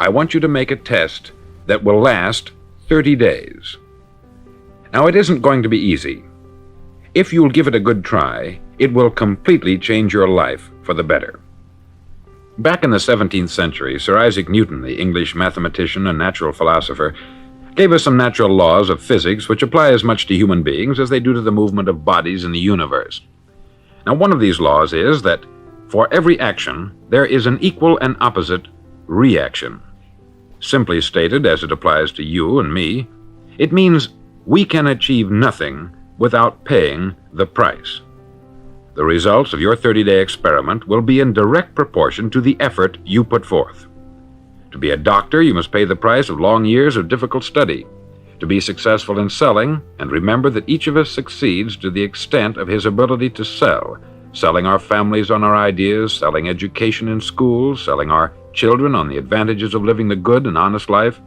I want you to make a test that will last 30 days. Now, it isn't going to be easy. If you'll give it a good try, it will completely change your life for the better. Back in the 17th century, Sir Isaac Newton, the English mathematician and natural philosopher, gave us some natural laws of physics which apply as much to human beings as they do to the movement of bodies in the universe. Now, one of these laws is that for every action, there is an equal and opposite reaction. Simply stated, as it applies to you and me, it means we can achieve nothing without paying the price. The results of your 30-day experiment will be in direct proportion to the effort you put forth. To be a doctor, you must pay the price of long years of difficult study. To be successful in selling, and remember that each of us succeeds to the extent of his ability to sell, selling our families on our ideas, selling education in schools, selling our children on the advantages of living the good and honest life,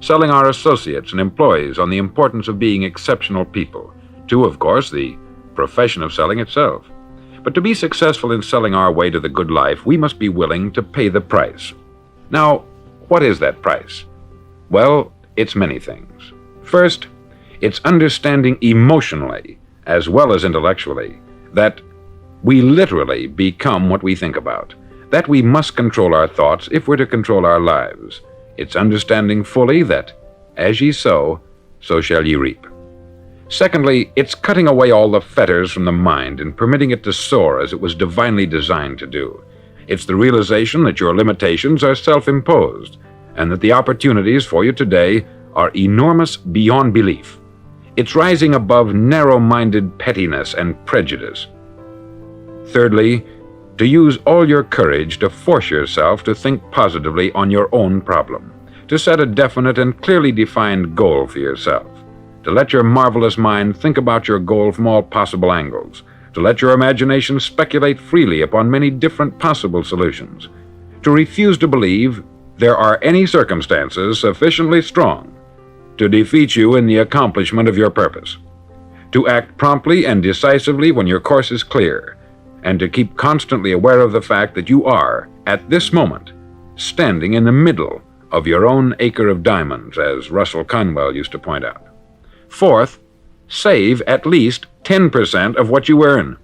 selling our associates and employees on the importance of being exceptional people, to, of course, the profession of selling itself. But to be successful in selling our way to the good life, we must be willing to pay the price. Now, what is that price? Well, it's many things. First, it's understanding emotionally, as well as intellectually, that we literally become what we think about, that we must control our thoughts if we're to control our lives. It's understanding fully that, as ye sow, so shall ye reap. Secondly, it's cutting away all the fetters from the mind and permitting it to soar as it was divinely designed to do. It's the realization that your limitations are self-imposed and that the opportunities for you today are enormous beyond belief. It's rising above narrow-minded pettiness and prejudice. Thirdly, to use all your courage to force yourself to think positively on your own problem, to set a definite and clearly defined goal for yourself, to let your marvelous mind think about your goal from all possible angles, to let your imagination speculate freely upon many different possible solutions, to refuse to believe there are any circumstances sufficiently strong to defeat you in the accomplishment of your purpose, to act promptly and decisively when your course is clear, and to keep constantly aware of the fact that you are, at this moment, standing in the middle of your own acre of diamonds, as Russell Conwell used to point out. Fourth, save at least 10% of what you earn.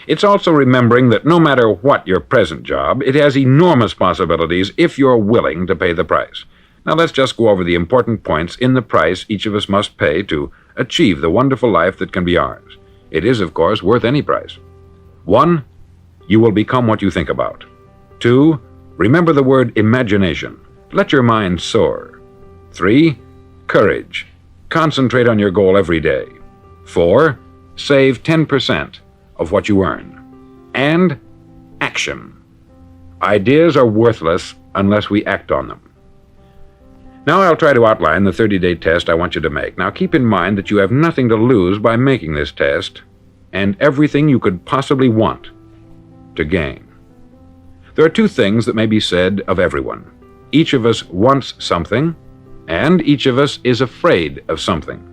It's also remembering that no matter what your present job, it has enormous possibilities if you're willing to pay the price. Now let's just go over the important points in the price each of us must pay to achieve the wonderful life that can be ours. It is, of course, worth any price. 1, you will become what you think about. 2, remember the word imagination. Let your mind soar. 3, courage. Concentrate on your goal every day. 4, save 10% of what you earn. And action. Ideas are worthless unless we act on them. Now I'll try to outline the 30-day test I want you to make. Now keep in mind that you have nothing to lose by making this test, and everything you could possibly want to gain. There are 2 things that may be said of everyone. Each of us wants something, and each of us is afraid of something.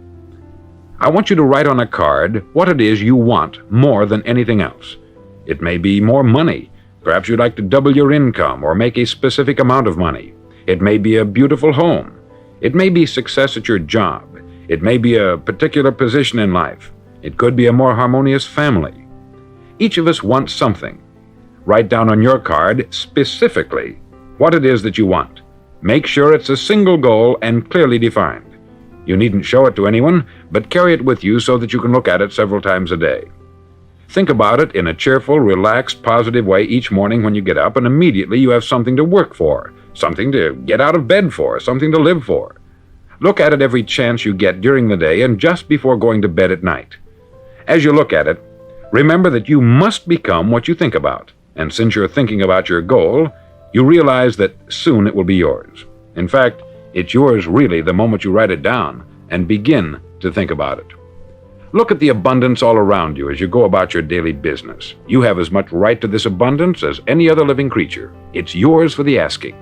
I want you to write on a card what it is you want more than anything else. It may be more money. Perhaps you'd like to double your income or make a specific amount of money. It may be a beautiful home. It may be success at your job. It may be a particular position in life. It could be a more harmonious family. Each of us wants something. Write down on your card specifically what it is that you want. Make sure it's a single goal and clearly defined. You needn't show it to anyone, but carry it with you so that you can look at it several times a day. Think about it in a cheerful, relaxed, positive way each morning when you get up, and immediately you have something to work for, something to get out of bed for, something to live for. Look at it every chance you get during the day and just before going to bed at night. As you look at it, remember that you must become what you think about, and since you're thinking about your goal, you realize that soon it will be yours. In fact, it's yours really the moment you write it down and begin to think about it. Look at the abundance all around you as you go about your daily business. You have as much right to this abundance as any other living creature. It's yours for the asking.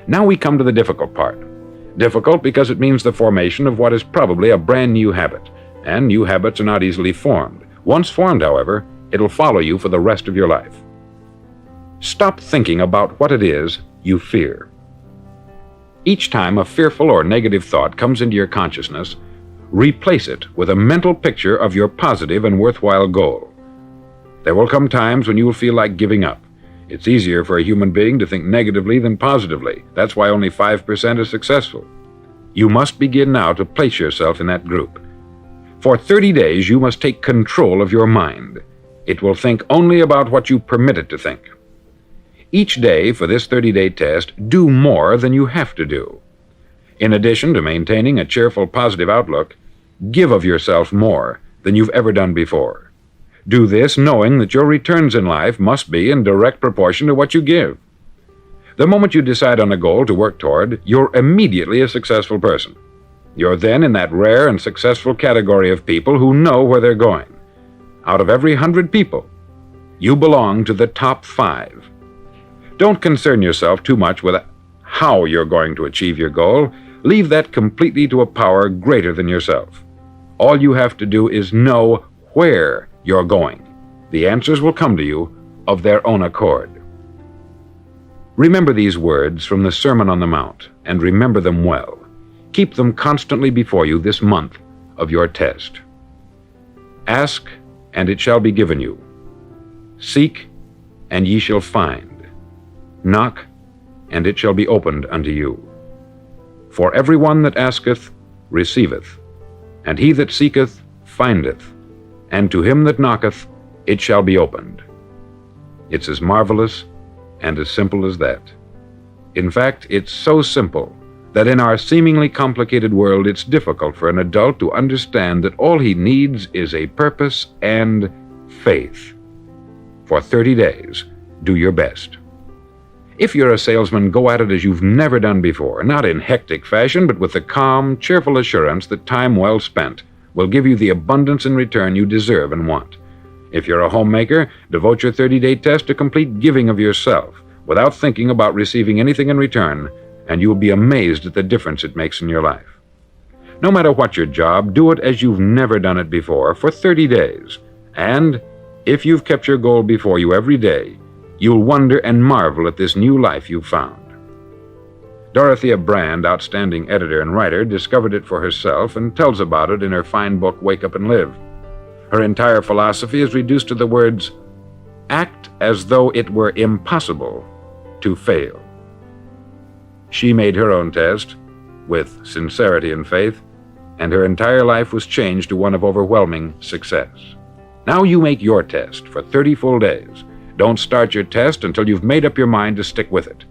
Now we come to the difficult part. Difficult because it means the formation of what is probably a brand new habit, and new habits are not easily formed. Once formed, however, it'll follow you for the rest of your life. Stop thinking about what it is you fear. Each time a fearful or negative thought comes into your consciousness, replace it with a mental picture of your positive and worthwhile goal. There will come times when you will feel like giving up. It's easier for a human being to think negatively than positively. That's why only 5% are successful. You must begin now to place yourself in that group. For 30 days, you must take control of your mind. It will think only about what you permit it to think. Each day for this 30-day test, do more than you have to do. In addition to maintaining a cheerful, positive outlook, give of yourself more than you've ever done before. Do this knowing that your returns in life must be in direct proportion to what you give. The moment you decide on a goal to work toward, you're immediately a successful person. You're then in that rare and successful category of people who know where they're going. Out of every 100 people, you belong to the top 5. Don't concern yourself too much with how you're going to achieve your goal. Leave that completely to a power greater than yourself. All you have to do is know where you're going. The answers will come to you of their own accord. Remember these words from the Sermon on the Mount, and remember them well. Keep them constantly before you this month of your test. Ask, and it shall be given you. Seek, and ye shall find. Knock, and it shall be opened unto you. For every one that asketh, receiveth, and he that seeketh, findeth, and to him that knocketh, it shall be opened. It's as marvelous and as simple as that. In fact, it's so simple that in our seemingly complicated world, it's difficult for an adult to understand that all he needs is a purpose and faith. For 30 days, do your best. If you're a salesman, go at it as you've never done before, not in hectic fashion, but with the calm, cheerful assurance that time well spent will give you the abundance in return you deserve and want. If you're a homemaker, devote your 30-day test to complete giving of yourself without thinking about receiving anything in return, and you will be amazed at the difference it makes in your life. No matter what your job, do it as you've never done it before for 30 days. And if you've kept your goal before you every day, you'll wonder and marvel at this new life you've found. Dorothea Brand, outstanding editor and writer, discovered it for herself and tells about it in her fine book, Wake Up and Live. Her entire philosophy is reduced to the words, act as though it were impossible to fail. She made her own test with sincerity and faith, and her entire life was changed to one of overwhelming success. Now you make your test for 30 full days. Don't start your test until you've made up your mind to stick with it.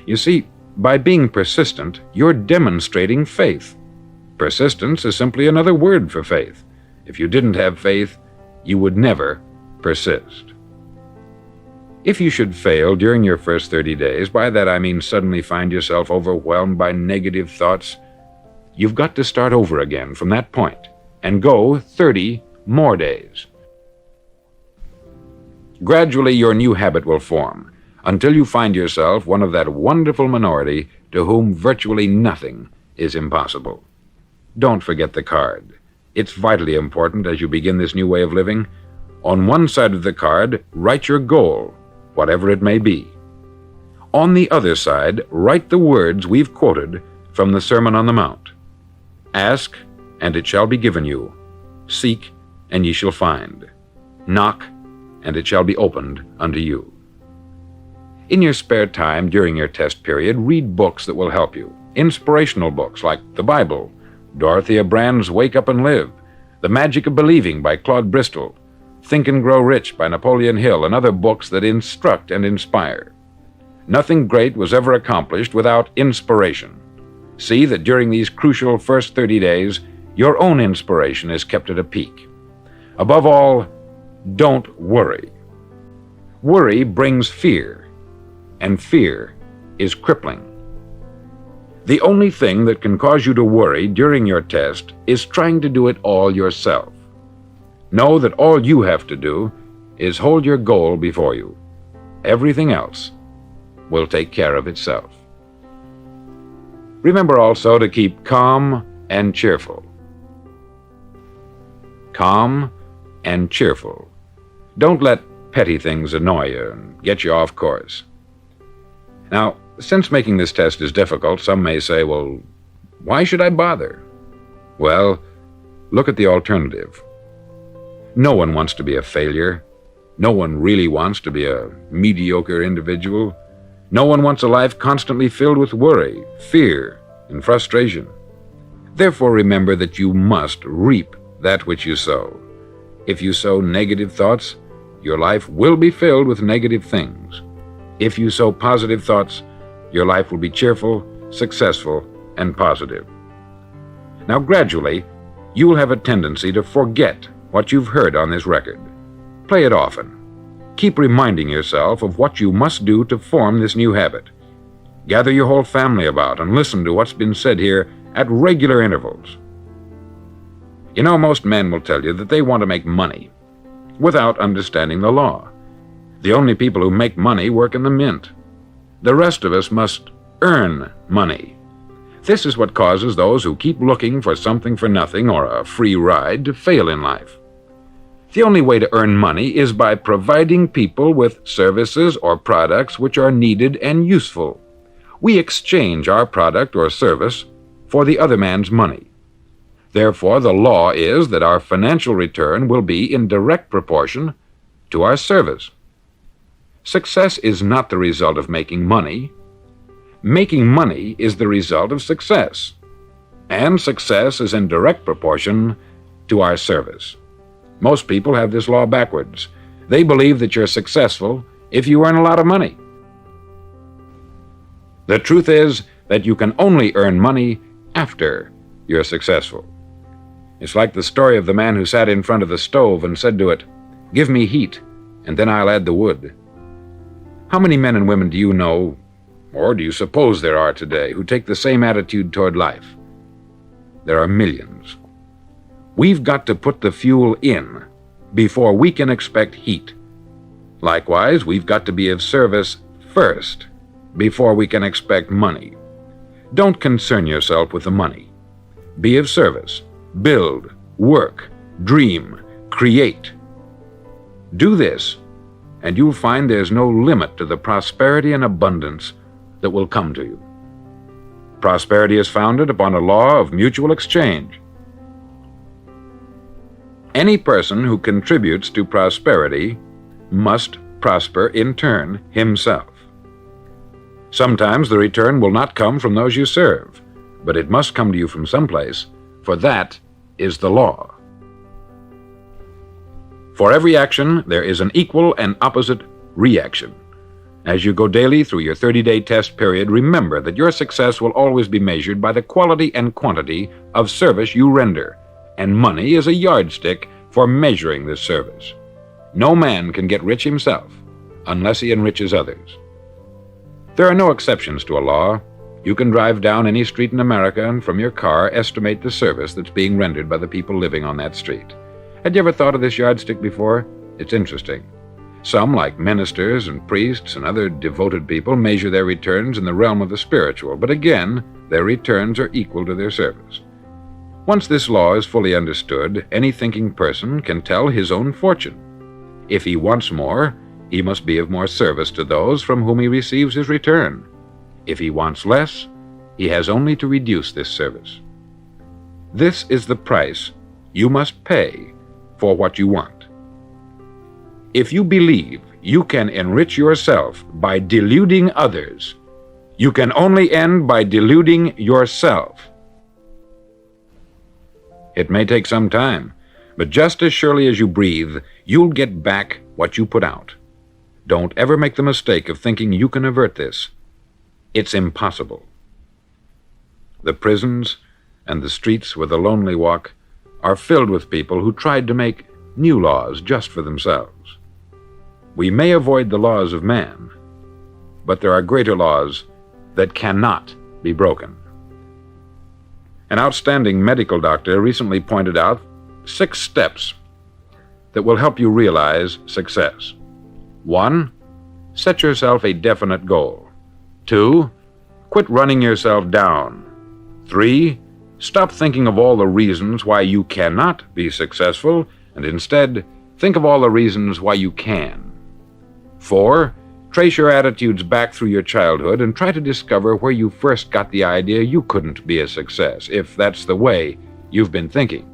You see, by being persistent, you're demonstrating faith. Persistence is simply another word for faith. If you didn't have faith, you would never persist. If you should fail during your first 30 days, by that I mean suddenly find yourself overwhelmed by negative thoughts, you've got to start over again from that point and go 30 more days. Gradually, your new habit will form until you find yourself one of that wonderful minority to whom virtually nothing is impossible. Don't forget the card. It's vitally important as you begin this new way of living. On one side of the card, write your goal, whatever it may be. On the other side, write the words we've quoted from the Sermon on the Mount. Ask, and it shall be given you. Seek, and ye shall find. Knock, and it shall be opened unto you. In your spare time during your test period, read books that will help you. Inspirational books like the Bible, Dorothea Brand's Wake Up and Live, The Magic of Believing by Claude Bristol, Think and Grow Rich by Napoleon Hill, and other books that instruct and inspire. Nothing great was ever accomplished without inspiration. See that during these crucial first 30 days, your own inspiration is kept at a peak. Above all, don't worry. Worry brings fear, and fear is crippling. The only thing that can cause you to worry during your test is trying to do it all yourself. Know that all you have to do is hold your goal before you. Everything else will take care of itself. Remember also to keep calm and cheerful. Calm and cheerful. Don't let petty things annoy you and get you off course. Now, Since making this test is difficult, some may say, well, why should I bother? Well, look at the alternative. No one wants to be a failure. No one really wants to be a mediocre individual. No one wants a life constantly filled with worry, fear, and frustration. Therefore, remember that you must reap that which you sow. If you sow negative thoughts, your life will be filled with negative things. If you sow positive thoughts, your life will be cheerful, successful, and positive. Now, gradually, you will have a tendency to forget what you've heard on this record. Play it often. Keep reminding yourself of what you must do to form this new habit. Gather your whole family about and listen to what's been said here at regular intervals. You know, most men will tell you that they want to make money without understanding the law. The only people who make money work in the mint. The rest of us must earn money. This is what causes those who keep looking for something for nothing or a free ride to fail in life. The only way to earn money is by providing people with services or products which are needed and useful. We exchange our product or service for the other man's money. Therefore, the law is that our financial return will be in direct proportion to our service. Success is not the result of making money. Making money is the result of success, and success is in direct proportion to our service. Most people have this law backwards. They believe that you're successful if you earn a lot of money. The truth is that you can only earn money after you're successful. It's like the story of the man who sat in front of the stove and said to it, "Give me heat, and then I'll add the wood." How many men and women do you know, or do you suppose there are today, who take the same attitude toward life? There are millions. We've got to put the fuel in before we can expect heat. Likewise, we've got to be of service first before we can expect money. Don't concern yourself with the money. Be of service. Build, work, dream, create. Do this, and you'll find there's no limit to the prosperity and abundance that will come to you. Prosperity is founded upon a law of mutual exchange. Any person who contributes to prosperity must prosper in turn himself. Sometimes the return will not come from those you serve, but it must come to you from someplace, for that is the law. For every action, there is an equal and opposite reaction. As you go daily through your 30-day test period, remember that your success will always be measured by the quality and quantity of service you render, and money is a yardstick for measuring this service. No man can get rich himself unless he enriches others. There are no exceptions to a law. You can drive down any street in America and from your car estimate the service that's being rendered by the people living on that street. Had you ever thought of this yardstick before? It's interesting. Some, like ministers and priests and other devoted people, measure their returns in the realm of the spiritual, but again, their returns are equal to their service. Once this law is fully understood, any thinking person can tell his own fortune. If he wants more, he must be of more service to those from whom he receives his return. If he wants less, he has only to reduce this service. This is the price you must pay for what you want. If you believe you can enrich yourself by deluding others, you can only end by deluding yourself. It may take some time, but just as surely as you breathe, you'll get back what you put out. Don't ever make the mistake of thinking you can avert this. It's impossible. The prisons and the streets where the lonely walk are filled with people who tried to make new laws just for themselves. We may avoid the laws of man, but there are greater laws that cannot be broken. An outstanding medical doctor recently pointed out 6 steps that will help you realize success. 1. Set yourself a definite goal. 2. Quit running yourself down. 3. Stop thinking of all the reasons why you cannot be successful, and instead think of all the reasons why you can. 4. Trace your attitudes back through your childhood and try to discover where you first got the idea you couldn't be a success, if that's the way you've been thinking.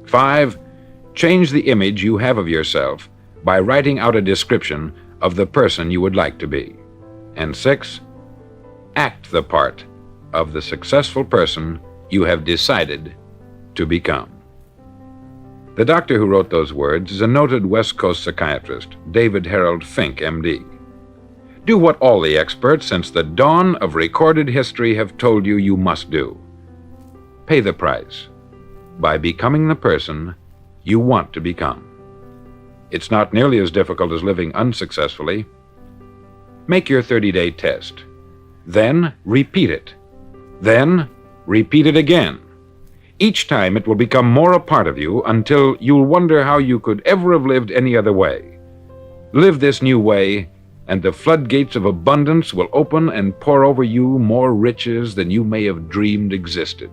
5. Change the image you have of yourself by writing out a description of the person you would like to be. And 6. Act the part of the successful person you have decided to become. The doctor who wrote those words is a noted West Coast psychiatrist, David Harold Fink, M.D. Do what all the experts since the dawn of recorded history have told you you must do. Pay the price by becoming the person you want to become. It's not nearly as difficult as living unsuccessfully. Make your 30-day test. Then repeat it. Then repeat it again. Each time it will become more a part of you until you'll wonder how you could ever have lived any other way. Live this new way, and the floodgates of abundance will open and pour over you more riches than you may have dreamed existed.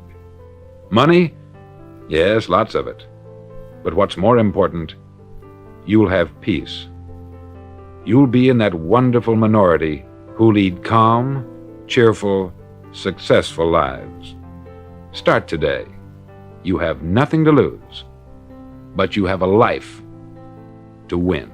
Money? Yes, lots of it. But what's more important, you'll have peace. You'll be in that wonderful minority who lead calm, cheerful, successful lives. Start today. You have nothing to lose, but you have a life to win.